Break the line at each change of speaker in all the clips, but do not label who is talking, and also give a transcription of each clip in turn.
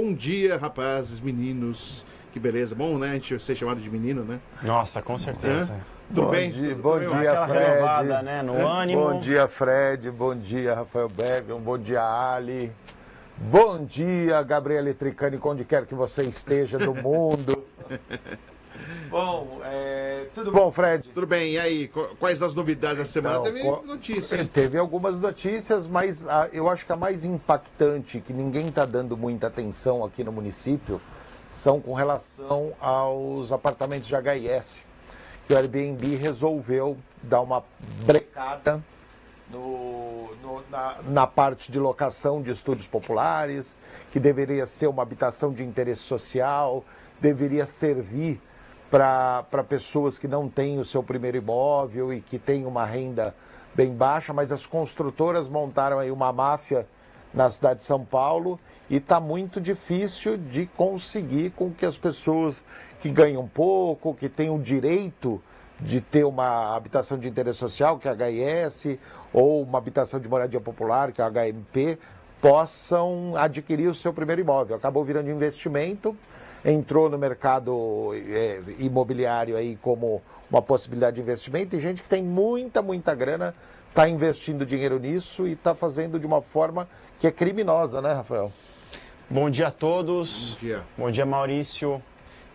Bom dia, rapazes, meninos. Que beleza. Bom, né? A gente ser chamado de menino, né?
Nossa, com certeza.
Tudo
Bom
bem?
dia,
Tudo
bom
bem?
dia,
Aquela
Fred.
renovada, né? No ânimo.
Bom dia, Fred. Bom dia, Rafael Bergman. Bom dia, Ali. Bom dia, Gabriele Tricani, onde quer que você esteja do mundo. Bom, tudo bom, Fred?
Tudo bem. E aí, quais as novidades da semana?
Então,
Teve notícia, hein?
Teve algumas notícias, mas eu acho que a mais impactante, que ninguém está dando muita atenção aqui no município, são com relação aos apartamentos de HIS, que o Airbnb resolveu dar uma brecada na parte de locação de estúdios populares, que deveria ser uma habitação de interesse social, deveria servir para pessoas que não têm o seu primeiro imóvel e que têm uma renda bem baixa, mas as construtoras montaram aí uma máfia na cidade de São Paulo e está muito difícil de conseguir com que as pessoas que ganham pouco, que têm o direito de ter uma habitação de interesse social, que é a HIS, ou uma habitação de moradia popular, que é a HMP, possam adquirir o seu primeiro imóvel. Acabou virando investimento, entrou no mercado imobiliário aí como uma possibilidade de investimento, e gente que tem muita grana está investindo dinheiro nisso e está fazendo de uma forma que é criminosa, né, Rafael?
Bom dia a todos.
Bom dia.
Bom dia, Maurício.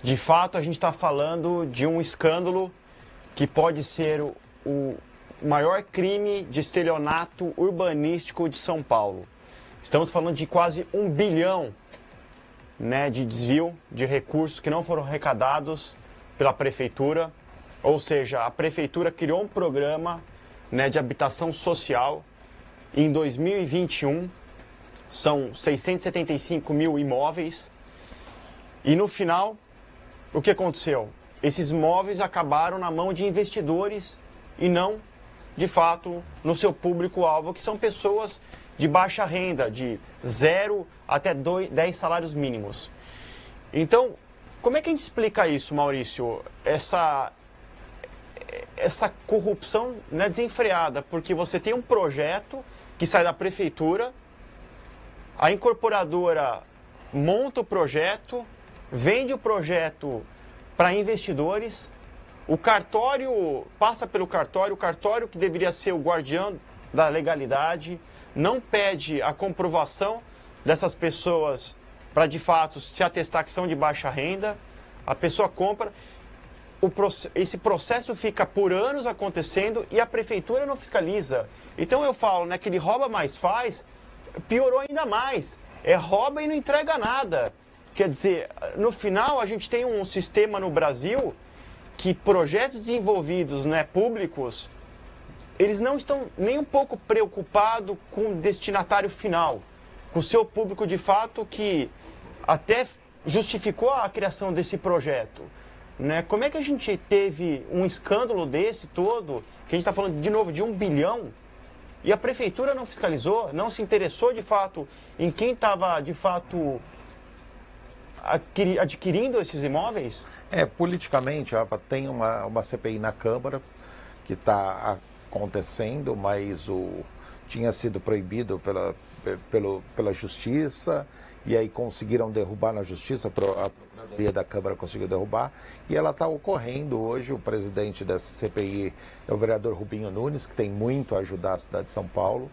De fato, a gente está falando de um escândalo que pode ser o maior crime de estelionato urbanístico de São Paulo. Estamos falando de quase 1 bilhão, né, de desvio de recursos que não foram arrecadados pela prefeitura. Ou seja, a prefeitura criou um programa, né, de habitação social. Em 2021, são 675 mil imóveis. E no final, o que aconteceu? Esses imóveis acabaram na mão de investidores e não, de fato, no seu público-alvo, que são pessoas de baixa renda, de 0 até 10 salários mínimos. Então, como é que a gente explica isso, Maurício? Essa corrupção, né, desenfreada, porque você tem um projeto que sai da prefeitura, a incorporadora monta o projeto, vende o projeto para investidores, o cartório passa pelo cartório, o cartório que deveria ser o guardião da legalidade, não pede a comprovação dessas pessoas para de fato se atestar que são de baixa renda, a pessoa compra, esse processo fica por anos acontecendo e a prefeitura não fiscaliza. Então eu falo, né, que ele rouba mais faz, piorou ainda mais, rouba e não entrega nada. Quer dizer, no final a gente tem um sistema no Brasil que projetos desenvolvidos, né, públicos, eles não estão nem um pouco preocupados com o destinatário final, com o seu público de fato que até justificou a criação desse projeto. Né? Como é que a gente teve um escândalo desse todo, que a gente está falando de novo de 1 bilhão, e a prefeitura não fiscalizou, não se interessou de fato em quem estava de fato adquirindo esses imóveis?
Politicamente, tem uma CPI na Câmara que está acontecendo, mas tinha sido proibido pela Justiça, e aí conseguiram derrubar na Justiça, a Procuradoria da Câmara conseguiu derrubar, e ela está ocorrendo hoje. O presidente dessa CPI é o vereador Rubinho Nunes, que tem muito a ajudar a cidade de São Paulo,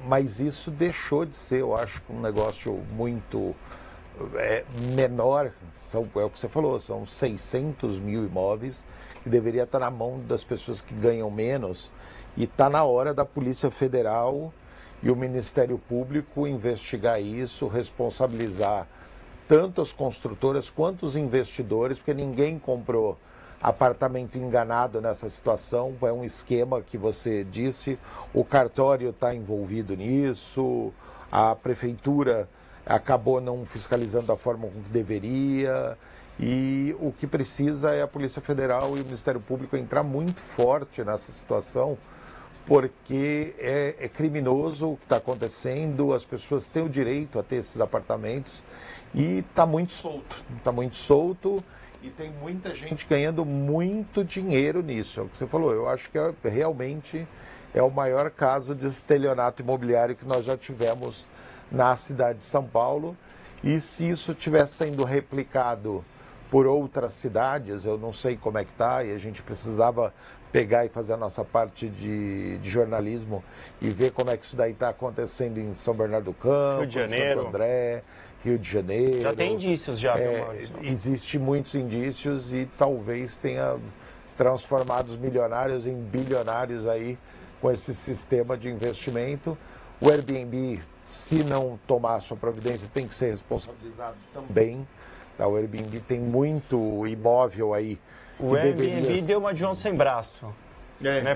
mas isso deixou de ser, eu acho, um negócio muito menor. É o que você falou, são 600 mil imóveis que deveria estar na mão das pessoas que ganham menos, e está na hora da Polícia Federal e o Ministério Público investigar isso, responsabilizar tanto as construtoras quanto os investidores, porque ninguém comprou apartamento enganado nessa situação. É um esquema que você disse, o cartório está envolvido nisso, a prefeitura acabou não fiscalizando da forma como deveria, e o que precisa é a Polícia Federal e o Ministério Público entrar muito forte nessa situação, porque é criminoso o que está acontecendo, as pessoas têm o direito a ter esses apartamentos, e está muito solto, e tem muita gente ganhando muito dinheiro nisso. É o que você falou, eu acho que realmente é o maior caso de estelionato imobiliário que nós já tivemos na cidade de São Paulo, E se isso estiver sendo replicado por outras cidades, eu não sei como é que está, e a gente precisava pegar e fazer a nossa parte de jornalismo e ver como é que isso daí está acontecendo em São Bernardo do Campo,
Rio de Janeiro.
Santo André, Rio de Janeiro.
Já tem indícios já, viu, Maurício?
Existem muitos indícios e talvez tenha transformado os milionários em bilionários aí com esse sistema de investimento. O Airbnb, se não tomar a sua providência, tem que ser responsabilizado também. Tá? O Airbnb tem muito imóvel aí.
O Airbnb deu uma de João sem braço.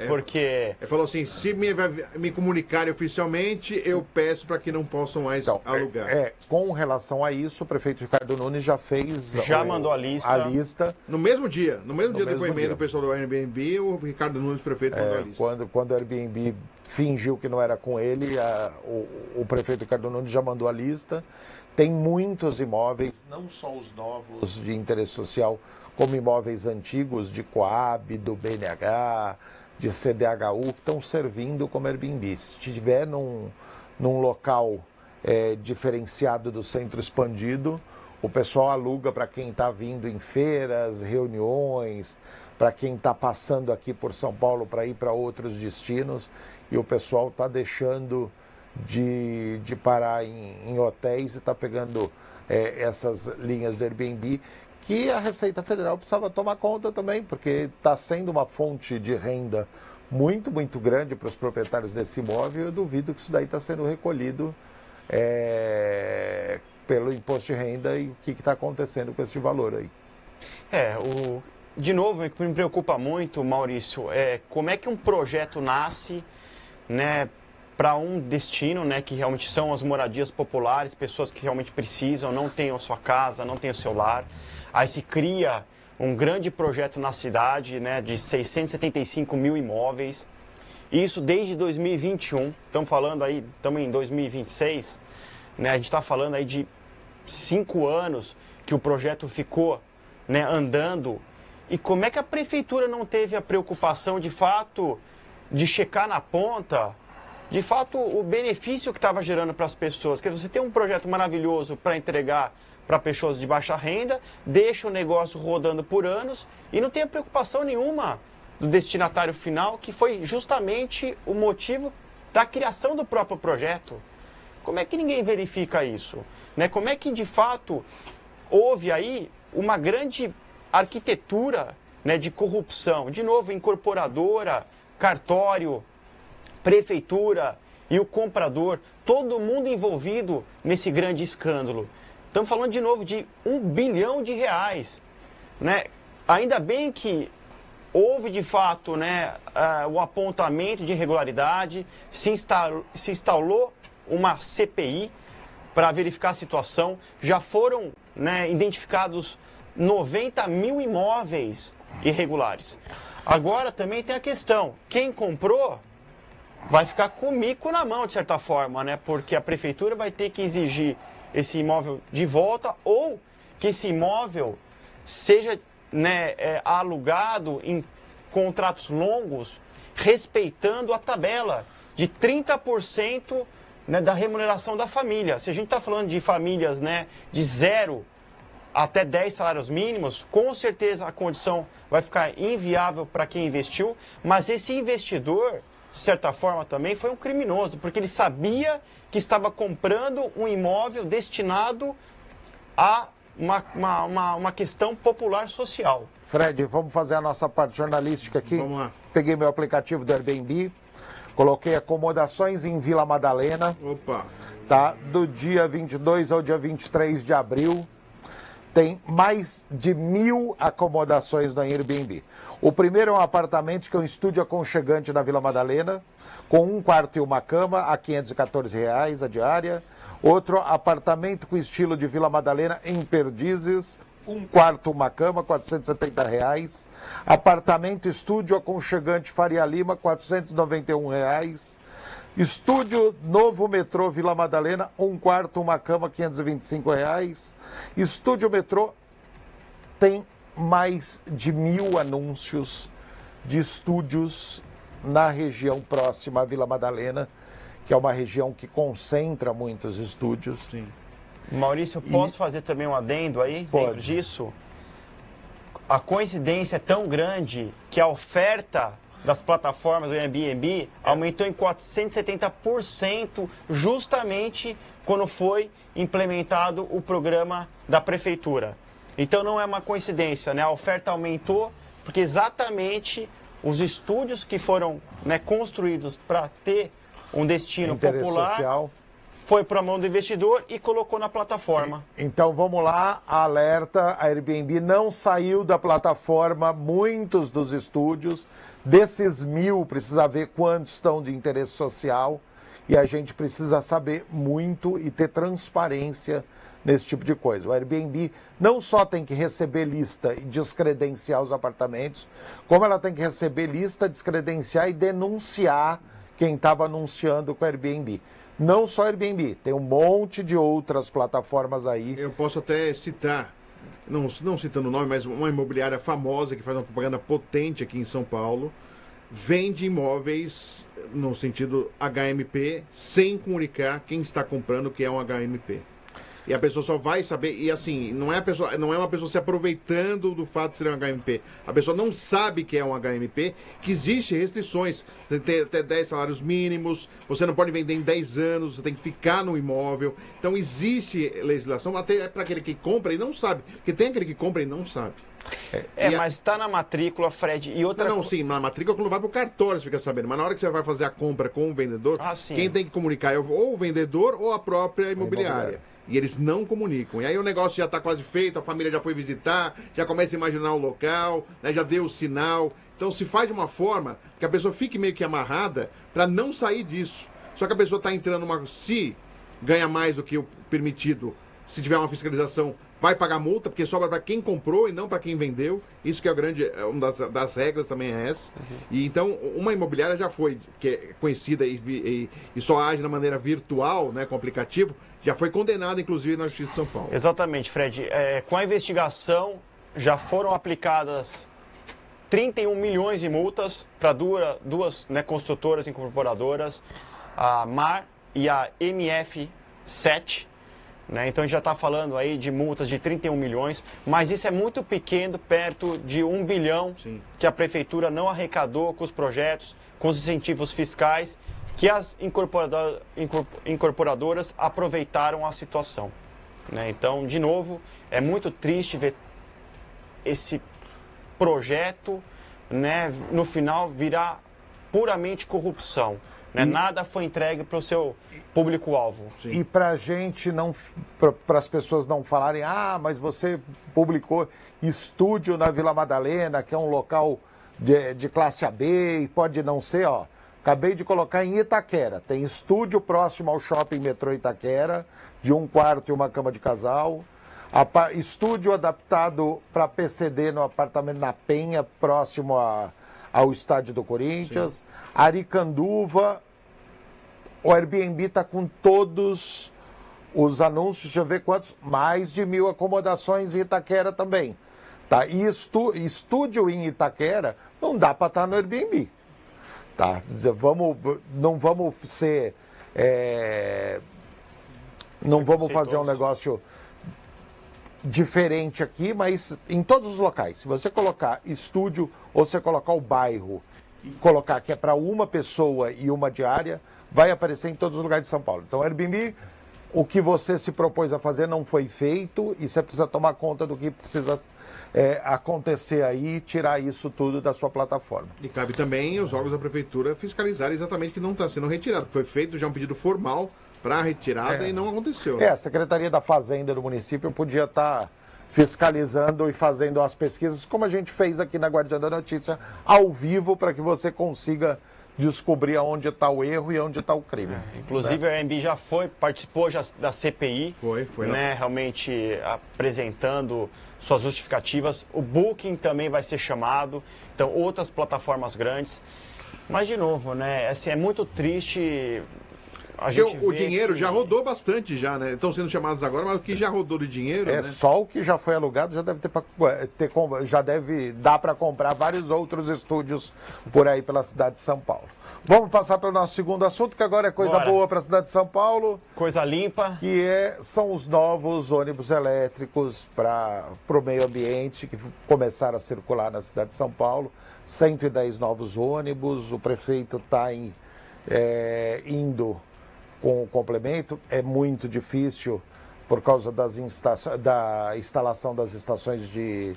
Porque...
Ele falou assim, se me comunicarem oficialmente, eu peço para que não possam mais alugar.
Com relação a isso, o prefeito Ricardo Nunes já fez...
mandou a lista.
No mesmo dia do depoimento do pessoal do Airbnb, o Ricardo Nunes, prefeito, mandou a lista.
Quando o Airbnb fingiu que não era com ele, o prefeito Ricardo Nunes já mandou a lista. Tem muitos imóveis, não só os novos de interesse social, como imóveis antigos de Coab, do BNH, de CDHU, que estão servindo como Airbnb. Se estiver num local diferenciado do centro expandido, o pessoal aluga para quem está vindo em feiras, reuniões, para quem está passando aqui por São Paulo para ir para outros destinos, e o pessoal está deixando de parar em hotéis e está pegando essas linhas do Airbnb, que a Receita Federal precisava tomar conta também, porque está sendo uma fonte de renda muito, muito grande para os proprietários desse imóvel. Eu duvido que isso daí está sendo recolhido pelo imposto de renda, e o que está acontecendo com esse valor aí.
De novo, o que me preocupa muito, Maurício, é como é que um projeto nasce, né, para um destino, né, que realmente são as moradias populares, pessoas que realmente precisam, não têm a sua casa, não têm o seu lar. Aí se cria um grande projeto na cidade, né, de 675 mil imóveis. Isso desde 2021, estamos falando aí, estamos em 2026, né, a gente está falando aí de 5 anos que o projeto ficou, né, andando. E como é que a prefeitura não teve a preocupação, de fato, de checar na ponta, de fato, o benefício que estava gerando para as pessoas? Porque você tem um projeto maravilhoso para entregar para pessoas de baixa renda, deixa o negócio rodando por anos e não tem a preocupação nenhuma do destinatário final, que foi justamente o motivo da criação do próprio projeto. Como é que ninguém verifica isso? Né? Como é que, de fato, houve aí uma grande arquitetura, né, de corrupção? De novo, incorporadora, cartório, prefeitura e o comprador, todo mundo envolvido nesse grande escândalo. Estamos falando de novo de R$1 bilhão, né? Ainda bem que houve de fato, né, o apontamento de irregularidade, se instalou uma CPI para verificar a situação, já foram, né, identificados 90 mil imóveis irregulares. Agora também tem a questão, quem comprou vai ficar com o mico na mão, de certa forma, né? Porque a prefeitura vai ter que exigir esse imóvel de volta, ou que esse imóvel seja, né, alugado em contratos longos, respeitando a tabela de 30%, né, da remuneração da família. Se a gente está falando de famílias, né, de 0 até 10 salários mínimos, com certeza a condição vai ficar inviável para quem investiu, mas esse investidor, de certa forma, também foi um criminoso, porque ele sabia que estava comprando um imóvel destinado a uma questão popular social.
Fred, vamos fazer a nossa parte jornalística aqui.
Vamos lá.
Peguei meu aplicativo do Airbnb, coloquei acomodações em Vila Madalena.
Opa!
Tá? Do dia 22 ao dia 23 de abril. Tem mais de 1.000 acomodações no Airbnb. O primeiro é um apartamento que é um estúdio aconchegante na Vila Madalena, com 1 quarto e uma cama, a R$ 514 a diária. Outro apartamento com estilo de Vila Madalena, em Perdizes, 1 quarto, uma cama, R$ 470. Apartamento estúdio aconchegante Faria Lima, R$ 491. Estúdio Novo Metrô Vila Madalena, 1 quarto, uma cama, R$ 525. Estúdio Metrô tem mais de 1.000 anúncios de estúdios na região próxima à Vila Madalena, que é uma região que concentra muitos estúdios.
Sim.
Maurício, posso fazer também um adendo aí dentro disso? A coincidência é tão grande que a oferta das plataformas do Airbnb aumentou em 470% justamente quando foi implementado o programa da prefeitura. Então não é uma coincidência, né? A oferta aumentou porque exatamente os estúdios que foram, né, construídos para ter um destino popular
social
foi para a mão do investidor e colocou na plataforma.
Então vamos lá, alerta, a Airbnb não saiu da plataforma, muitos dos estúdios, desses 1.000 precisa ver quantos estão de interesse social e a gente precisa saber muito e ter transparência nesse tipo de coisa. O Airbnb não só tem que receber lista e descredenciar os apartamentos, como ela tem que receber lista, descredenciar e denunciar quem estava anunciando com o Airbnb. Não só Airbnb, tem um monte de outras plataformas aí.
Eu posso até citar, não citando o nome, mas uma imobiliária famosa que faz uma propaganda potente aqui em São Paulo, vende imóveis no sentido HMP sem comunicar quem está comprando que é um HMP. E a pessoa só vai saber, e assim, não é uma pessoa se aproveitando do fato de ser um HMP. A pessoa não sabe que é um HMP, que existem restrições. Você tem até 10 salários mínimos, você não pode vender em 10 anos, você tem que ficar no imóvel. Então existe legislação até para aquele que compra e não sabe. Porque tem aquele que compra e não sabe.
Mas está na matrícula, Fred, e outra...
Não, sim, na matrícula quando vai para o cartório, você fica sabendo. Mas na hora que você vai fazer a compra com o vendedor, quem tem que comunicar é ou o vendedor ou a própria imobiliária. E eles não comunicam. E aí o negócio já está quase feito, a família já foi visitar, já começa a imaginar o local, né, já deu o sinal. Então se faz de uma forma que a pessoa fique meio que amarrada para não sair disso. Só que a pessoa está entrando se ganha mais do que o permitido, se tiver uma fiscalização, vai pagar multa, porque sobra para quem comprou e não para quem vendeu. Isso que é uma das regras também é essa. E então, uma imobiliária já foi, que é conhecida e só age da maneira virtual, né, com o aplicativo, já foi condenada, inclusive, na Justiça de São Paulo.
Exatamente, Fred. Com a investigação, já foram aplicadas 31 milhões de multas para duas, né, construtoras incorporadoras, a MAR e a MF7. Né? Então a gente já está falando aí de multas de 31 milhões, mas isso é muito pequeno perto de 1 bilhão que a prefeitura não arrecadou com os projetos, com os incentivos fiscais, que as incorporadoras aproveitaram a situação. Né? Então, de novo, é muito triste ver esse projeto, né, no final virar puramente corrupção. Né? Nada foi entregue para o seu público-alvo.
E para a gente não, para as pessoas não falarem, mas você publicou estúdio na Vila Madalena, que é um local de classe AB e pode não ser, acabei de colocar em Itaquera, tem estúdio próximo ao Shopping Metrô Itaquera, de 1 quarto e uma cama de casal, estúdio adaptado para PCD no apartamento na Penha, próximo ao estádio do Corinthians, Aricanduva. O Airbnb está com todos os anúncios, deixa eu ver quantos, mais de 1.000 acomodações em Itaquera também. Tá? E estúdio em Itaquera não dá para estar no Airbnb. Tá? Não vamos ser... não vamos fazer um negócio diferente aqui, mas em todos os locais. Se você colocar estúdio ou você colocar o bairro e colocar que é para uma pessoa e uma diária, vai aparecer em todos os lugares de São Paulo. Então, Airbnb, o que você se propôs a fazer não foi feito e você precisa tomar conta do que precisa acontecer aí e tirar isso tudo da sua plataforma.
E cabe também os órgãos da prefeitura fiscalizar exatamente que não está sendo retirado. Foi feito já um pedido formal para a retirada e não aconteceu.
A Secretaria da Fazenda do município podia estar fiscalizando e fazendo as pesquisas, como a gente fez aqui na Guardiã da Notícia, ao vivo, para que você consiga descobrir onde está o erro e onde está o crime.
Inclusive, a Airbnb já participou da CPI,
foi
né, realmente apresentando suas justificativas. O Booking também vai ser chamado, então outras plataformas grandes. Mas, de novo, né, assim, é muito triste
o dinheiro já rodou bastante já, né? Estão sendo chamados agora, mas o que já rodou de dinheiro, né?
Só o que já foi alugado já deve já deve dar para comprar vários outros estúdios por aí pela cidade de São Paulo. Vamos passar para o nosso segundo assunto, que agora é coisa boa para a cidade de São Paulo.
Coisa limpa.
Que são os novos ônibus elétricos para o meio ambiente, que começaram a circular na cidade de São Paulo. 110 novos ônibus, o prefeito está indo com o complemento. É muito difícil por causa da instalação das estações de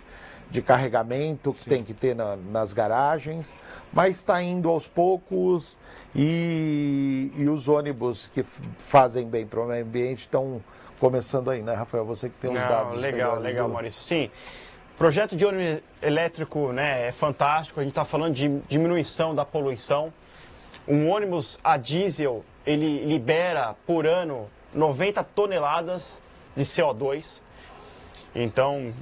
carregamento que tem que ter nas garagens, mas está indo aos poucos e os ônibus que fazem bem para o meio ambiente estão começando aí, né, Rafael? Você que tem os dados.
Legal, Maurício. Sim, o projeto de ônibus elétrico, né, é fantástico. A gente está falando de diminuição da poluição. Um ônibus a diesel, ele libera por ano 90 toneladas de CO2. Então,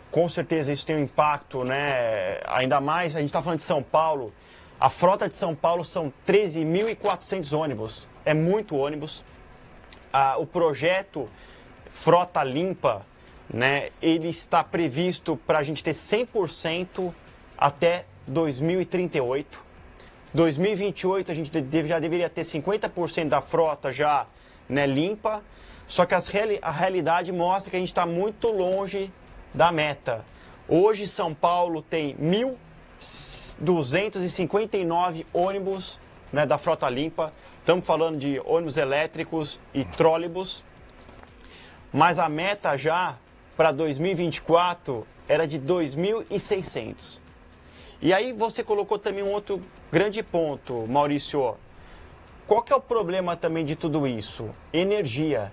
com certeza isso tem um impacto, né? Ainda mais, a gente está falando de São Paulo. A frota de São Paulo são 13.400 ônibus. É muito ônibus. O projeto Frota Limpa, né? Ele está previsto para a gente ter 100% até 2038. 2028 a gente já deveria ter 50% da frota já, né, limpa. Só que a realidade mostra que a gente está muito longe da meta. Hoje São Paulo tem 1.259 ônibus, né, da frota limpa. Estamos falando de ônibus elétricos e trólebus. Mas a meta já para 2024 era de 2.600. E aí você colocou também um outro grande ponto, Maurício. Qual que é o problema também de tudo isso? Energia.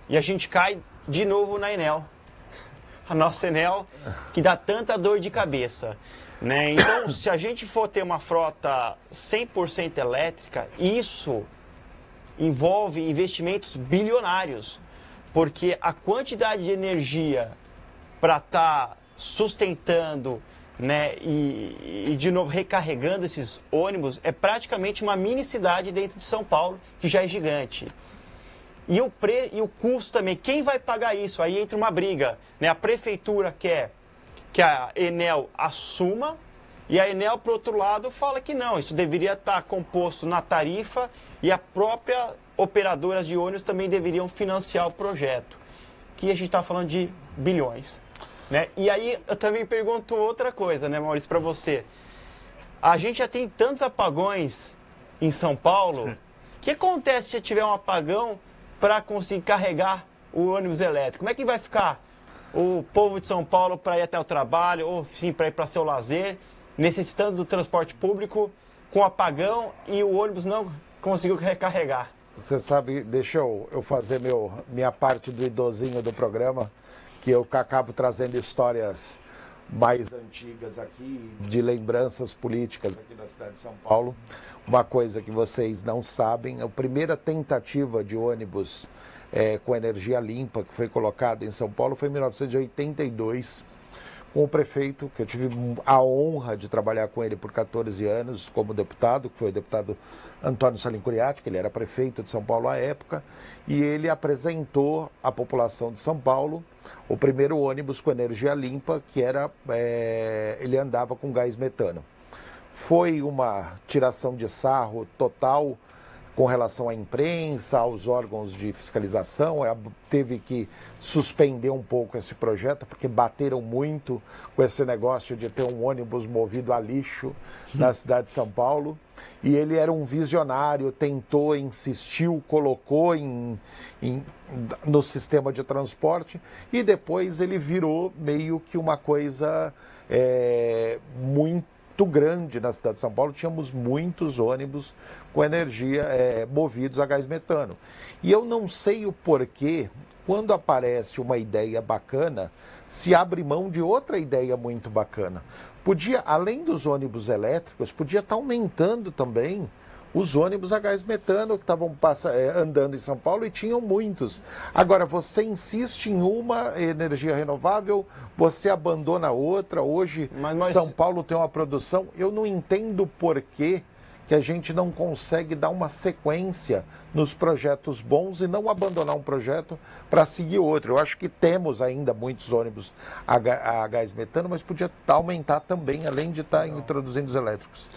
E a gente cai de novo na Enel. A nossa Enel, que dá tanta dor de cabeça, né? Então, se a gente for ter uma frota 100% elétrica, isso envolve investimentos bilionários, porque a quantidade de energia para estar sustentando, né, e de novo recarregando esses ônibus é praticamente uma mini cidade dentro de São Paulo, que já é gigante. E o custo também, quem vai pagar isso? Aí entra uma briga, né? A prefeitura quer que a Enel assuma e a Enel, por outro lado, fala que não, isso deveria estar composto na tarifa e a própria operadoras de ônibus também deveriam financiar o projeto, que a gente está falando de bilhões, né? E aí eu também pergunto outra coisa, né, Maurício, para você. A gente já tem tantos apagões em São Paulo, o que acontece se tiver um apagão para conseguir carregar o ônibus elétrico? Como é que vai ficar o povo de São Paulo para ir até o trabalho, ou sim, para ir para seu lazer, necessitando do transporte público, com apagão e o ônibus não conseguiu recarregar?
Você sabe, deixa eu fazer minha parte do idosinho do programa, que eu acabo trazendo histórias mais antigas aqui, de lembranças políticas aqui da cidade de São Paulo. Uma coisa que vocês não sabem, a primeira tentativa de ônibus com energia limpa que foi colocada em São Paulo foi em 1982, com o prefeito, que eu tive a honra de trabalhar com ele por 14 anos como deputado, que foi o deputado Antônio Salim Curiati, que ele era prefeito de São Paulo à época, e ele apresentou à população de São Paulo o primeiro ônibus com energia limpa, que ele andava com gás metano. Foi uma tiração de sarro total com relação à imprensa, aos órgãos de fiscalização. Teve que suspender um pouco esse projeto, porque bateram muito com esse negócio de ter um ônibus movido a lixo na cidade de São Paulo. E ele era um visionário, tentou, insistiu, colocou no sistema de transporte, e depois ele virou meio que uma coisa muito grande na cidade de São Paulo. Tínhamos muitos ônibus com energia movidos a gás metano. E eu não sei o porquê, quando aparece uma ideia bacana, se abre mão de outra ideia muito bacana. Podia, além dos ônibus elétricos, podia estar aumentando também os ônibus a gás metano que estavam andando em São Paulo, e tinham muitos. Agora, você insiste em uma energia renovável, você abandona outra. Hoje, São Paulo tem uma produção, eu não entendo por que que a gente não consegue dar uma sequência nos projetos bons e não abandonar um projeto para seguir outro. Eu acho que temos ainda muitos ônibus a gás metano, mas podia aumentar também, além de estar introduzindo os elétricos.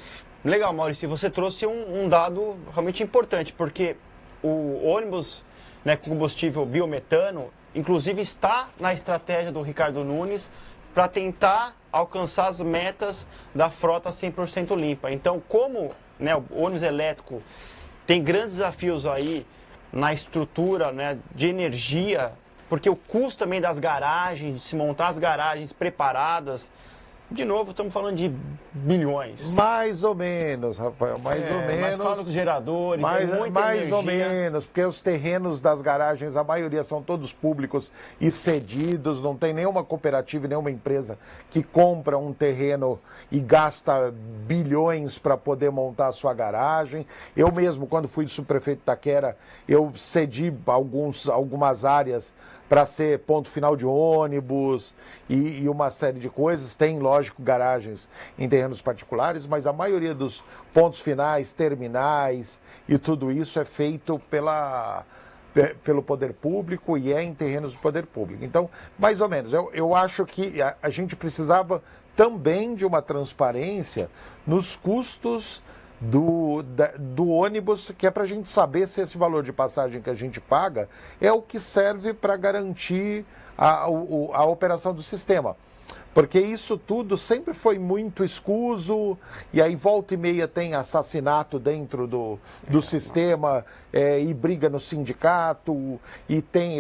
Legal, Maurício, você trouxe um dado realmente importante, porque o ônibus, né, com combustível biometano, inclusive está na estratégia do Ricardo Nunes para tentar alcançar as metas da frota 100% limpa. Então, como, né, o ônibus elétrico tem grandes desafios aí na estrutura, né, de energia, porque o custo também das garagens, de se montar as garagens preparadas, de novo, estamos falando de bilhões.
Mais ou menos, Rafael, mais ou menos.
Mas fala dos geradores,
mais,
muita
mais
energia.
ou menos, porque os terrenos das garagens, a maioria são todos públicos e cedidos, não tem nenhuma cooperativa, nenhuma empresa que compra um terreno e gasta bilhões para poder montar a sua garagem. Eu mesmo, quando fui subprefeito de Itaquera, eu cedi algumas áreas para ser ponto final de ônibus e uma série de coisas. Tem, lógico, garagens em terrenos particulares, mas a maioria dos pontos finais, terminais e tudo isso é feito pelo poder público e é em terrenos do poder público. Então, mais ou menos, eu acho que a gente precisava também de uma transparência nos custos do ônibus, que é para a gente saber se esse valor de passagem que a gente paga é o que serve para garantir a operação do sistema. Porque isso tudo sempre foi muito escuso, e aí volta e meia tem assassinato dentro do sistema, e briga no sindicato, e tem,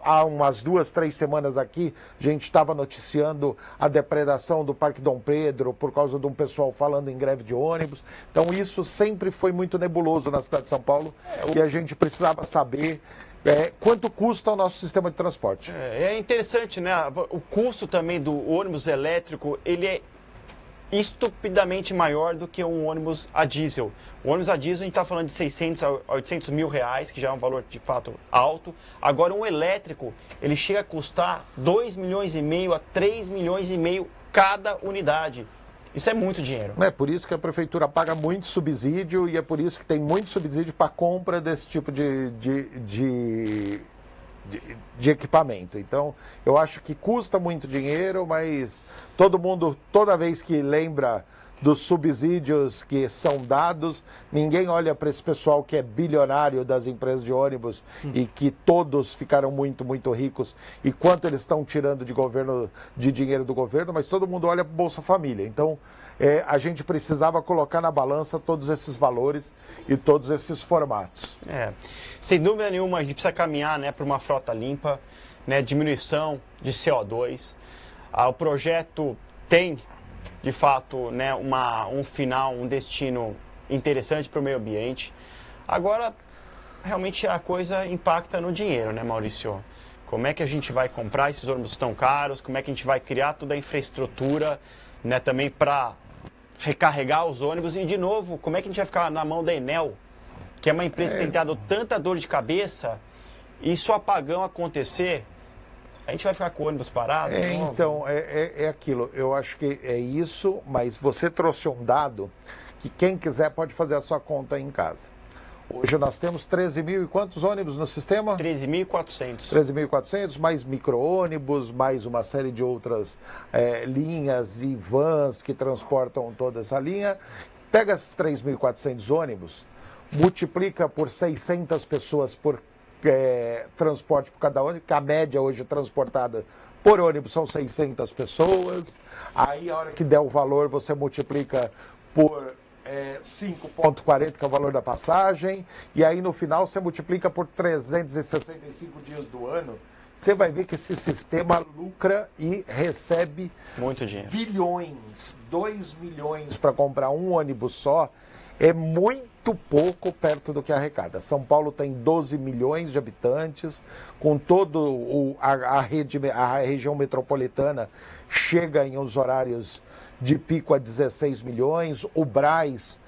há umas 2, 3 semanas aqui, a gente estava noticiando a depredação do Parque Dom Pedro por causa de um pessoal falando em greve de ônibus. Então isso sempre foi muito nebuloso na cidade de São Paulo, e a gente precisava saber quanto custa o nosso sistema de transporte.
É interessante, né? O custo também do ônibus elétrico, ele é estupidamente maior do que um ônibus a diesel. O ônibus a diesel, a gente está falando de 600 a 800 mil reais, que já é um valor de fato alto. Agora, um elétrico, ele chega a custar 2 milhões e meio a 3 milhões e meio cada unidade. Isso é muito dinheiro.
É por isso que a prefeitura paga muito subsídio e é por isso que tem muito subsídio para compra desse tipo de equipamento. Então, eu acho que custa muito dinheiro, mas todo mundo, toda vez que lembra dos subsídios que são dados, ninguém olha para esse pessoal que é bilionário das empresas de ônibus e que todos ficaram muito, muito ricos e quanto eles estão tirando de dinheiro do governo, mas todo mundo olha para o Bolsa Família. Então, a gente precisava colocar na balança todos esses valores e todos esses formatos.
Sem dúvida nenhuma, a gente precisa caminhar, né, para uma frota limpa, né, diminuição de CO2. O projeto tem, de fato, né, um final, um destino interessante para o meio ambiente. Agora, realmente a coisa impacta no dinheiro, né, Maurício? Como é que a gente vai comprar esses ônibus tão caros? Como é que a gente vai criar toda a infraestrutura, né, também para recarregar os ônibus? E, de novo, como é que a gente vai ficar na mão da Enel, que é uma empresa que tem dado tanta dor de cabeça, e se o apagão acontecer, a gente vai ficar com o ônibus parado?
Então, é aquilo. Eu acho que é isso, mas você trouxe um dado que quem quiser pode fazer a sua conta em casa. Hoje nós temos 13 mil e quantos ônibus no sistema?
13.400.
13.400, mais micro-ônibus, mais uma série de outras linhas e vans que transportam toda essa linha. Pega esses 3.400 ônibus, multiplica por 600 pessoas por transporte por cada ônibus, que a média hoje transportada por ônibus são 600 pessoas. Aí, a hora que der o valor, você multiplica por 5,40, que é o valor da passagem, e aí no final você multiplica por 365 dias do ano. Você vai ver que esse sistema lucra e recebe
muito dinheiro.
Bilhões, 2 milhões para comprar um ônibus só. É muito pouco perto do que arrecada. São Paulo tem 12 milhões de habitantes, com todo a região metropolitana chega em os horários de pico a 16 milhões. O Brás,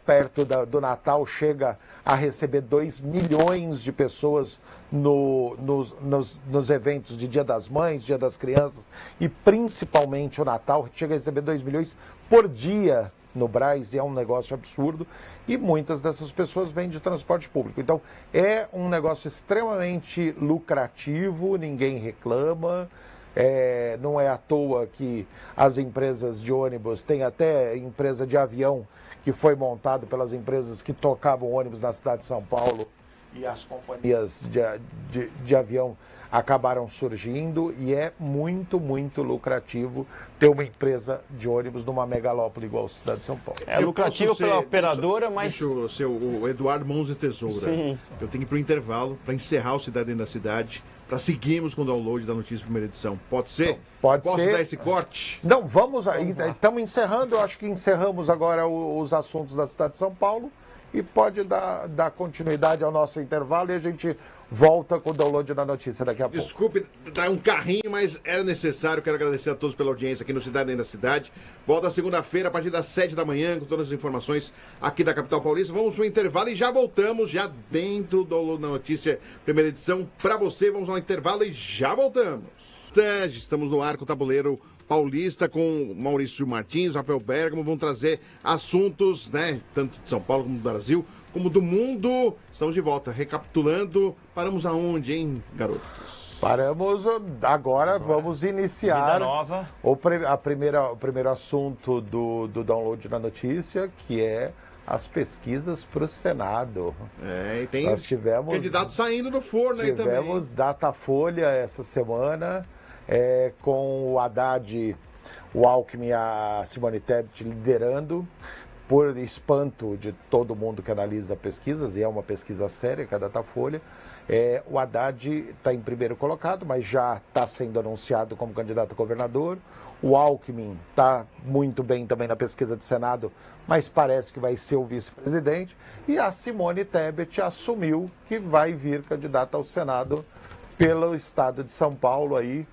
perto do Natal, chega a receber 2 milhões de pessoas nos eventos de Dia das Mães, Dia das Crianças, e principalmente o Natal, chega a receber 2 milhões por dia no Brás, e é um negócio absurdo, e muitas dessas pessoas vêm de transporte público. Então, é um negócio extremamente lucrativo, ninguém reclama. Não é à toa que as empresas de ônibus, tem até empresa de avião que foi montado pelas empresas que tocavam ônibus na cidade de São Paulo, e as companhias de avião acabaram surgindo, e é muito, muito lucrativo ter uma empresa de ônibus numa megalópole igual a cidade de São Paulo.
É lucrativo pela operadora, mas...
Deixa eu ser o Eduardo Mãos de Tesoura.
Sim.
Eu tenho que ir para o intervalo, para encerrar o Cidade Dentro da Cidade, para seguirmos com o download da notícia primeira edição. Pode ser?
Pode
Posso
ser.
dar esse corte?
Não, vamos aí. Estamos encerrando, eu acho que encerramos agora os assuntos da cidade de São Paulo, e pode dar continuidade ao nosso intervalo, e a gente volta com o download da notícia daqui a pouco.
Desculpe, tá um carrinho, mas era necessário. Quero agradecer a todos pela audiência aqui no Cidade Dentro da Cidade. Volta segunda-feira, a partir das 7 da manhã, com todas as informações aqui da capital paulista. Vamos para o intervalo e já voltamos, já dentro do download da notícia, primeira edição, para você. Vamos ao intervalo e já voltamos. Estamos no Arco Tabuleiro Paulista com Maurício Martins, Rafael Bergamo. Vão trazer assuntos, né, tanto de São Paulo como do Brasil, como do mundo. Estamos de volta. Recapitulando, paramos aonde, hein, garotos?
Paramos agora, vamos iniciar
Vida nova.
o primeiro assunto do download da notícia, que é as pesquisas para o Senado.
E tem
Nós tivemos
candidato saindo do forno aí também.
Tivemos Datafolha essa semana, com o Haddad, o Alckmin e a Simone Tebet liderando, por espanto de todo mundo que analisa pesquisas, e é uma pesquisa séria, que é a Datafolha. O Haddad está em primeiro colocado, mas já está sendo anunciado como candidato a governador. O Alckmin está muito bem também na pesquisa de Senado, mas parece que vai ser o vice-presidente. E a Simone Tebet assumiu que vai vir candidata ao Senado pelo estado de São Paulo, aí,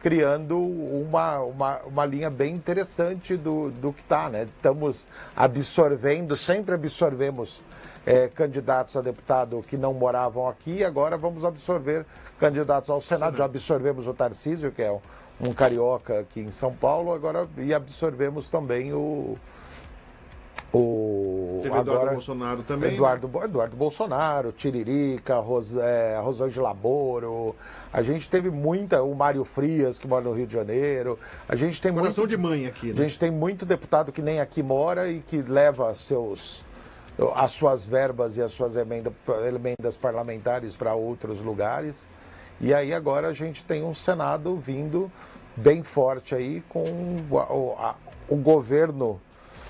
criando uma linha bem interessante do que está, né? Estamos absorvendo, sempre absorvemos candidatos a deputado que não moravam aqui, agora vamos absorver candidatos ao Senado. Já absorvemos o Tarcísio, que é um carioca aqui em São Paulo, agora, e absorvemos também
Teve Eduardo Bolsonaro também.
Eduardo Bolsonaro, Tiririca, Rosângela Moro. A gente teve o Mário Frias, que mora no Rio de Janeiro. A gente tem
coração de mãe aqui, né?
A gente tem muito deputado que nem aqui mora e que leva as suas verbas e as suas emendas parlamentares para outros lugares. E aí agora a gente tem um Senado vindo bem forte aí, com o governo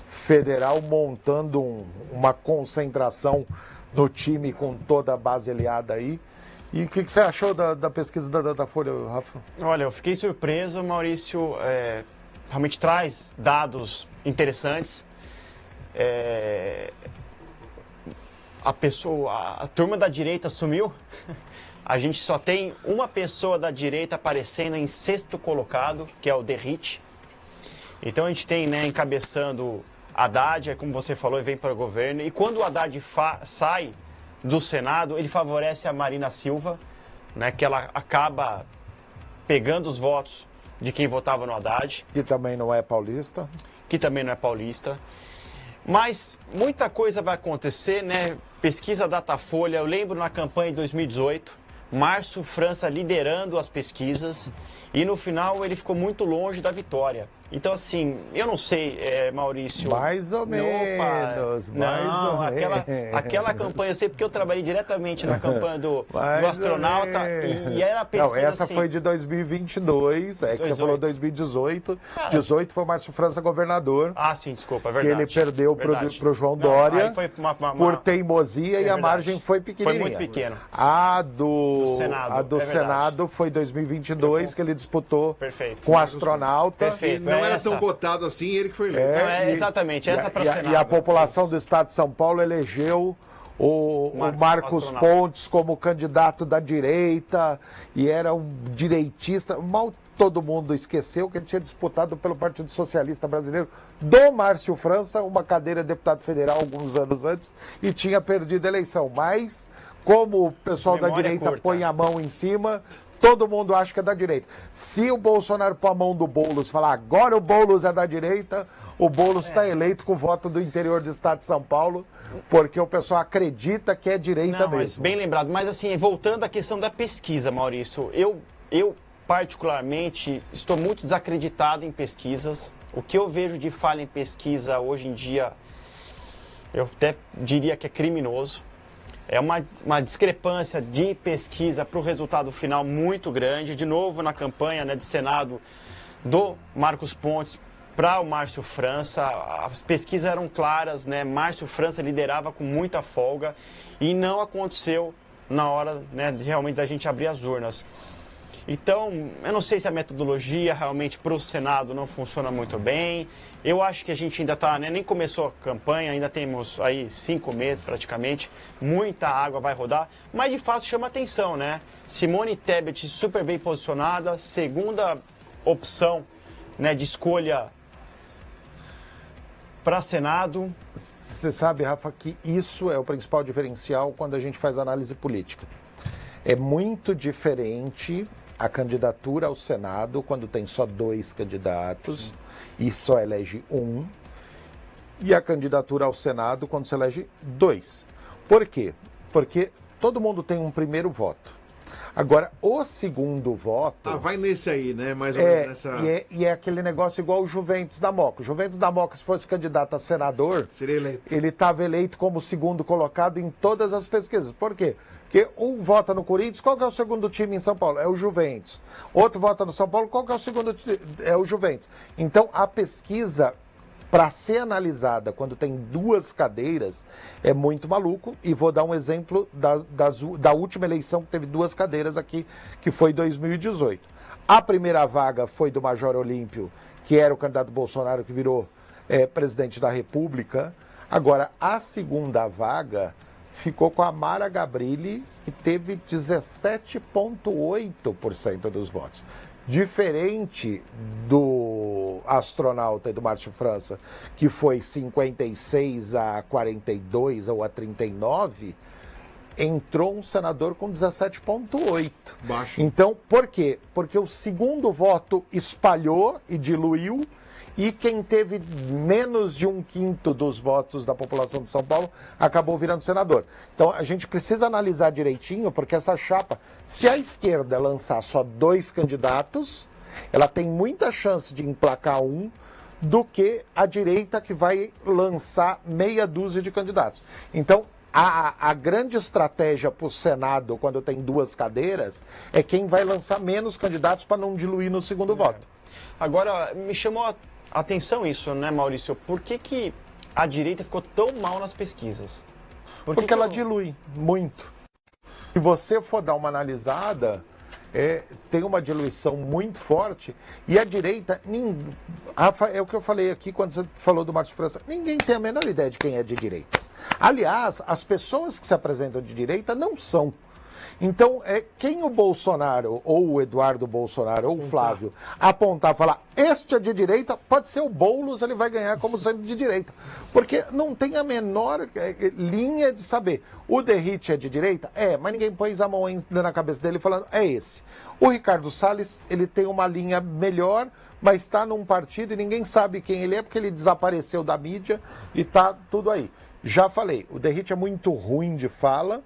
federal montando uma concentração no time com toda a base aliada aí. E o que você achou da pesquisa da Datafolha, Rafa?
Olha, eu fiquei surpreso, Maurício. Realmente traz dados interessantes. A turma da direita sumiu. A gente só tem uma pessoa da direita aparecendo em sexto colocado, que é o Derrite. Então a gente tem, né, encabeçando Haddad, como você falou, ele vem para o governo. E quando o Haddad sai do Senado, ele favorece a Marina Silva, né, que ela acaba pegando os votos de quem votava no Haddad.
Que também não é paulista.
Mas muita coisa vai acontecer, né? Pesquisa Datafolha, eu lembro na campanha de 2018, Márcio França liderando as pesquisas, e no final ele ficou muito longe da vitória. Então, assim, eu não sei, Maurício...
Mais ou menos,
aquela campanha, eu sei porque eu trabalhei diretamente na campanha do astronauta, e era a pesquisa.
Não, essa foi de 2022, que você falou 2018. 18 foi o Márcio França governador.
Ah, sim, desculpa, é verdade.
Que ele perdeu para o João Dória,
aí foi
por teimosia, e a margem foi pequenininha.
Foi muito pequena.
A do Senado foi 2022, que ele disputou com o astronauta.
Perfeito.
Não era tão cotado assim, ele que foi eleito.
Exatamente, essa para Senado.
E a população do estado de São Paulo elegeu o Marcos Pontes como candidato da direita, e era um direitista. Mal todo mundo esqueceu que ele tinha disputado pelo Partido Socialista Brasileiro do Márcio França uma cadeira de deputado federal alguns anos antes, e tinha perdido a eleição. Mas, como o pessoal da direita põe a mão em cima, todo mundo acha que é da direita. Se o Bolsonaro pôr a mão do Boulos e falar agora o Boulos é da direita, o Boulos está eleito com o voto do interior do estado de São Paulo, porque o pessoal acredita que é direita mesmo.
Mas bem lembrado. Mas assim, voltando à questão da pesquisa, Maurício, eu particularmente estou muito desacreditado em pesquisas. O que eu vejo de falha em pesquisa hoje em dia, eu até diria que é criminoso. É uma discrepância de pesquisa para o resultado final muito grande. De novo, na campanha, né, de Senado do Marcos Pontes para o Márcio França, as pesquisas eram claras, né? Márcio França liderava com muita folga e não aconteceu na hora, né, realmente da gente abrir as urnas. Então, eu não sei se a metodologia realmente para o Senado não funciona muito bem. Eu acho que a gente ainda está, né, nem começou a campanha, ainda temos aí 5 meses praticamente, muita água vai rodar, mas de fato chama atenção, né? Simone Tebet super bem posicionada, segunda opção, né, de escolha para Senado.
Você sabe, Rafa, que isso é o principal diferencial quando a gente faz análise política. É muito diferente a candidatura ao Senado quando tem só 2 candidatos e só elege 1, e a candidatura ao Senado quando se elege 2. Por quê? Porque todo mundo tem um primeiro voto. Agora, o segundo voto...
vai nesse aí, né? Mais ou menos nessa...
E é aquele negócio igual o Juventus da Moca. O Juventus da Moca, se fosse candidato a senador,
seria eleito.
Ele estava eleito como segundo colocado em todas as pesquisas. Por quê? Porque um vota no Corinthians, qual que é o segundo time em São Paulo? É o Juventus. Outro vota no São Paulo, qual que é o segundo time? É o Juventus. Então, a pesquisa, para ser analisada quando tem 2 cadeiras, é muito maluco. E vou dar um exemplo da última eleição que teve 2 cadeiras aqui, que foi 2018. A primeira vaga foi do Major Olímpio, que era o candidato Bolsonaro, que virou presidente da República. Agora, a segunda vaga ficou com a Mara Gabrilli, que teve 17,8% dos votos. Diferente do astronauta e do Márcio França, que foi 56 a 42 ou a 39, entrou um senador com 17,8.
Baixo.
Então, por quê? Porque o segundo voto espalhou e diluiu, e quem teve menos de 1/5 dos votos da população de São Paulo acabou virando senador. Então, a gente precisa analisar direitinho, porque essa chapa, se a esquerda lançar só 2 candidatos, ela tem muita chance de emplacar um, do que a direita, que vai lançar meia dúzia de candidatos. Então, a grande estratégia para o Senado, quando tem 2 cadeiras, é quem vai lançar menos candidatos para não diluir no segundo voto.
Agora, me chamou a atenção isso, né, Maurício? Por que a direita ficou tão mal nas pesquisas?
Porque ela dilui muito. Se você for dar uma analisada, tem uma diluição muito forte, e a direita, Rafa, é o que eu falei aqui quando você falou do Márcio França, ninguém tem a menor ideia de quem é de direita. Aliás, as pessoas que se apresentam de direita não são. Então, quem o Bolsonaro, ou o Eduardo Bolsonaro, ou o Flávio, apontar e falar, este é de direita, pode ser o Boulos, ele vai ganhar como sendo de direita. Porque não tem a menor linha de saber. O Derrite é de direita? Mas ninguém pôs a mão ainda na cabeça dele falando, é esse. O Ricardo Salles, ele tem uma linha melhor, mas está num partido e ninguém sabe quem ele é, porque ele desapareceu da mídia e está tudo aí. Já falei, o Derrite é muito ruim de fala,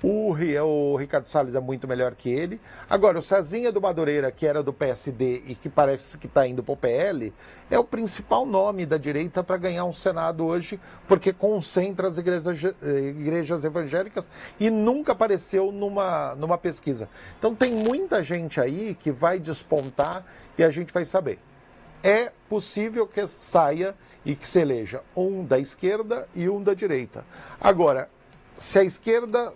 o Ricardo Salles é muito melhor que ele. Agora, o Cezinha do Madureira, que era do PSD e que parece que está indo para o PL, é o principal nome da direita para ganhar um Senado hoje, porque concentra as igrejas evangélicas e nunca apareceu numa pesquisa. Então, tem muita gente aí que vai despontar e a gente vai saber. É possível que saia e que se eleja um da esquerda e um da direita. Agora, se a esquerda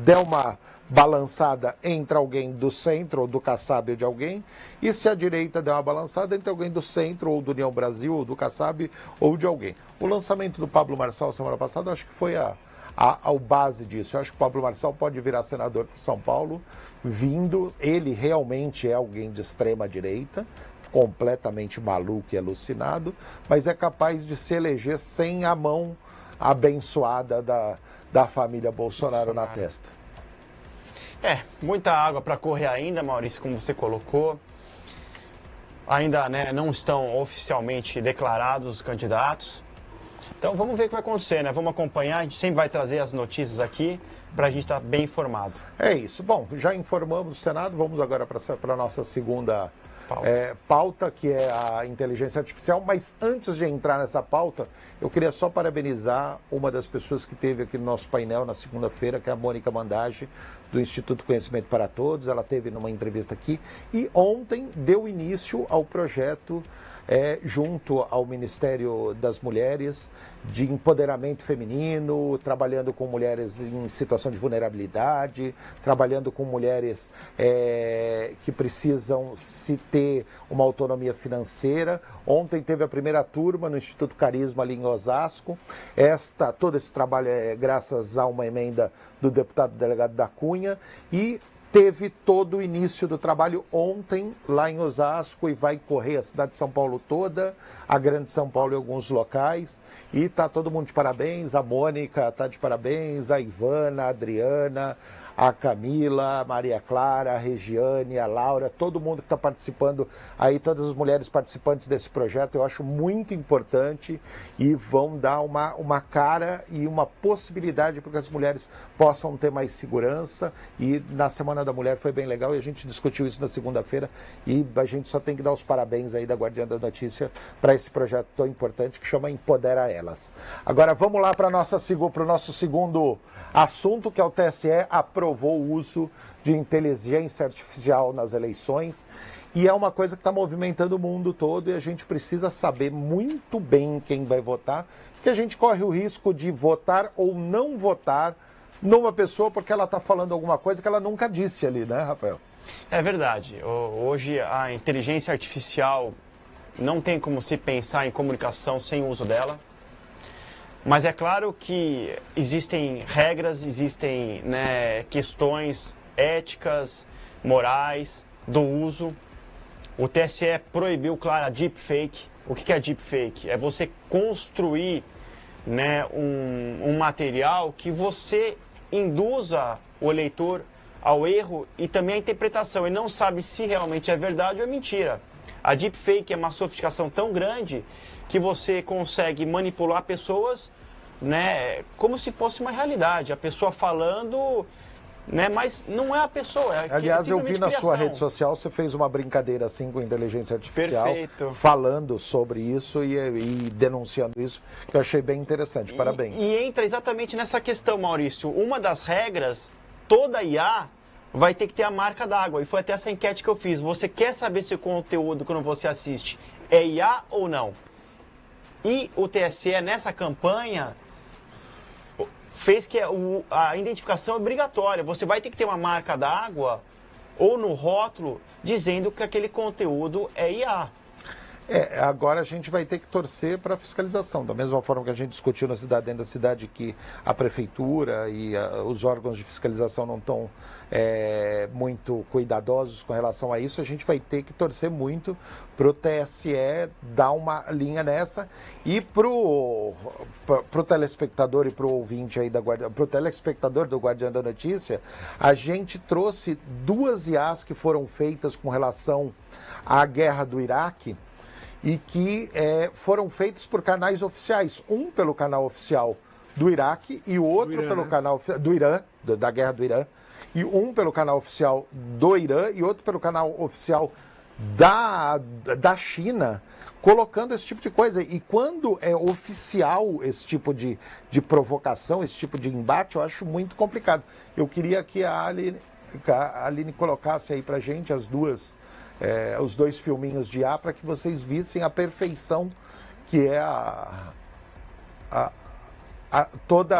der uma balançada entre alguém do centro ou do Kassab ou de alguém, e se a direita der uma balançada entre alguém do centro ou do União Brasil ou do Kassab ou de alguém. O lançamento do Pablo Marçal semana passada, acho que foi a base disso. Eu acho que o Pablo Marçal pode virar senador por São Paulo, ele realmente é alguém de extrema direita, completamente maluco e alucinado, mas é capaz de se eleger sem a mão abençoada da família Bolsonaro na testa.
Muita água para correr ainda, Maurício, como você colocou. ainda, né, não estão oficialmente declarados os candidatos. Então vamos ver o que vai acontecer, né? Vamos acompanhar, a gente sempre vai trazer as notícias aqui para a gente estar bem informado.
É isso. Bom, já informamos o Senado, vamos agora para a nossa segunda pauta, que é a inteligência artificial. Mas antes de entrar nessa pauta, eu queria só parabenizar uma das pessoas que esteve aqui no nosso painel na segunda-feira, que é a Mônica Mandage, do Instituto Conhecimento para Todos. Ela teve numa entrevista aqui e ontem deu início ao projeto junto ao Ministério das Mulheres de empoderamento feminino, trabalhando com mulheres em situação de vulnerabilidade, trabalhando com mulheres que precisam se ter uma autonomia financeira. Ontem teve a primeira turma no Instituto Carisma ali em Osasco. Todo esse trabalho é graças a uma emenda do deputado delegado da Cunha e teve todo o início do trabalho ontem lá em Osasco e vai correr a cidade de São Paulo toda, a Grande São Paulo em alguns locais. E está todo mundo de parabéns, a Mônica está de parabéns, a Ivana, a Adriana, a Camila, a Maria Clara, a Regiane, a Laura, todo mundo que está participando aí, todas as mulheres participantes desse projeto, eu acho muito importante e vão dar uma cara e uma possibilidade para que as mulheres possam ter mais segurança. E na Semana da Mulher foi bem legal e a gente discutiu isso na segunda-feira e a gente só tem que dar os parabéns aí da Guardiã da Notícia para esse projeto tão importante que chama Empodera Elas. Agora vamos lá para o nosso segundo assunto, que é o TSE aprovou o uso de inteligência artificial nas eleições e é uma coisa que está movimentando o mundo todo e a gente precisa saber muito bem quem vai votar, porque a gente corre o risco de votar ou não votar numa pessoa porque ela está falando alguma coisa que ela nunca disse ali, né, Rafael?
É verdade. Hoje a inteligência artificial não tem como se pensar em comunicação sem o uso dela. Mas é claro que existem regras, existem, né, questões éticas, morais do uso. O TSE proibiu, claro, a deepfake. O que é deepfake? É você construir, né, um material que você induza o eleitor ao erro e também à interpretação. Ele não sabe se realmente é verdade ou é mentira. A deepfake é uma sofisticação tão grande que você consegue manipular pessoas, né, como se fosse uma realidade. A pessoa falando, né, mas não é a pessoa.
Aliás, eu vi na sua rede social, você fez uma brincadeira assim com inteligência artificial.
Perfeito.
Falando sobre isso e denunciando isso, que eu achei bem interessante. Parabéns.
E entra exatamente nessa questão, Maurício. Uma das regras, toda IA vai ter que ter a marca d'água. E foi até essa enquete que eu fiz. Você quer saber se o conteúdo, quando você assiste, é IA ou não? E o TSE, nessa campanha, fez que a identificação é obrigatória. Você vai ter que ter uma marca d'água ou no rótulo dizendo que aquele conteúdo é IA.
Agora a gente vai ter que torcer para a fiscalização. Da mesma forma que a gente discutiu dentro da cidade que a prefeitura e os órgãos de fiscalização não estão muito cuidadosos com relação a isso, a gente vai ter que torcer muito para o TSE dar uma linha nessa. E para o telespectador e para o ouvinte aí para o telespectador do Guardiã da Notícia, a gente trouxe duas IAs que foram feitas com relação à guerra do Iraque e que foram feitos por canais oficiais. Um pelo canal oficial do Iraque e o outro pelo canal do Irã, da guerra do Irã. E um pelo canal oficial do Irã e outro pelo canal oficial da China, colocando esse tipo de coisa. E quando é oficial esse tipo de provocação, esse tipo de embate, eu acho muito complicado. Eu queria que a Aline colocasse aí pra gente as duas... os dois filminhos de IA para que vocês vissem a perfeição que é todos